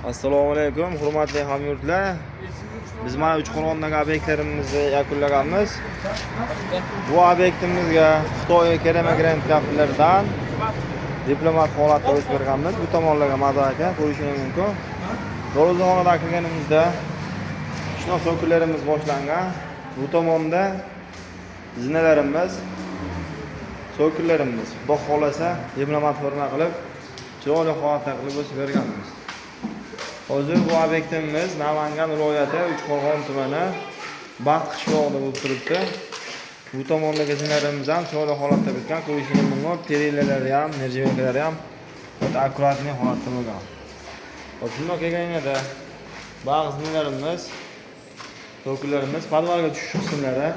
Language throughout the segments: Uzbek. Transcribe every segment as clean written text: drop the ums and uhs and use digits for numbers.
Assalomu alaykum, hurmatli hamyurtlar. Biz mana Uchqo'rg'ondagi obyektlarimizni yakunlaganmiz. Bu obyektimizga Xitoy Keramagrant kafelaridan diplomat holatda o'sib berganmiz. Bu tomonlarga mazaka ko'rishingiz mumkin. Ro'zg'orda kirganimizda shuna so'killarimiz boshlangan. Bu tomonda zinalarimiz, so'killarimiz Xudo xolasa diplomat forma qilib, chiroyli holatda qilib o'sib berganmiz. Hozir bu obyektimiz Namangan viloyati Uchqo'rg'on tumani Baxt qishlog'ida bo'lib turibdi. Bu tomondagi zinlarimiz ham chiroyli holatda bitgan, ko'rishingiz mumkin. Perillalari ham, nerjivenkalari ham o'ta akkuratli holatda bo'lgan. Hop, shunday kelganida ba'zi zinlarimiz, so'killarimiz podvalga tushish qismlari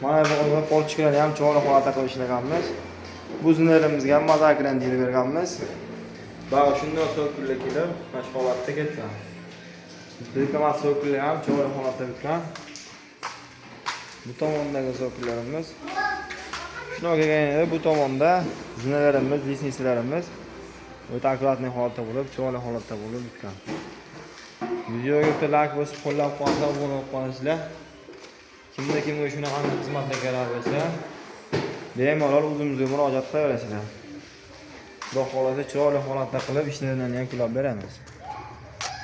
mana bu polchikalarni ham chiroyli holatda qilib ishlaganmiz. Bu zinlarimizga ham mazakran deyib berganmiz. Ba'zi shunday so'killar kelib, mana shu holatda ketgan. Diplomat so'killar ham chiroyli holatda bitgan. Bu tomondagi so'killarimiz shunday kelganida bu tomonda zinalarimiz, lisnisalarimiz o'ta akkuratli holatda bo'lib, chiroyli holatda bo'lib bitgan. Videoga bitta like bosib, qo'llab-quvvatlab bo'lib qo'yasizlar. Kimga shunaqa xizmatlar kerak bo'lsa, bemalol o'zimizga murojaat qilaverasizlar. Xudo xolasa chiroyli holatda qilib ishlarini yakunlab beramiz.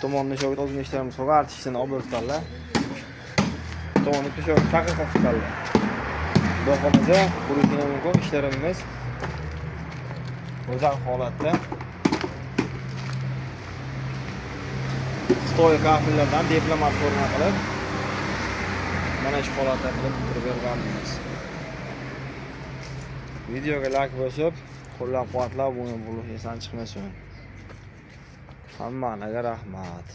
Tomonni shogird o'zini ishlarimiz qilib, artistlarni olib o'tganlar. Tomonni shogird taqiq qilganlar. Xudo xolasa qurilgan mumkin ishlarimiz o'zal holatda Xitoy kafelardan diplomat forma qilib mana shu holatda qilib bitirib berganmiz. Videoga like bosib, qo'llab-quvvatlab bo'lib esdan chiqmasin. Hammaga rahmat.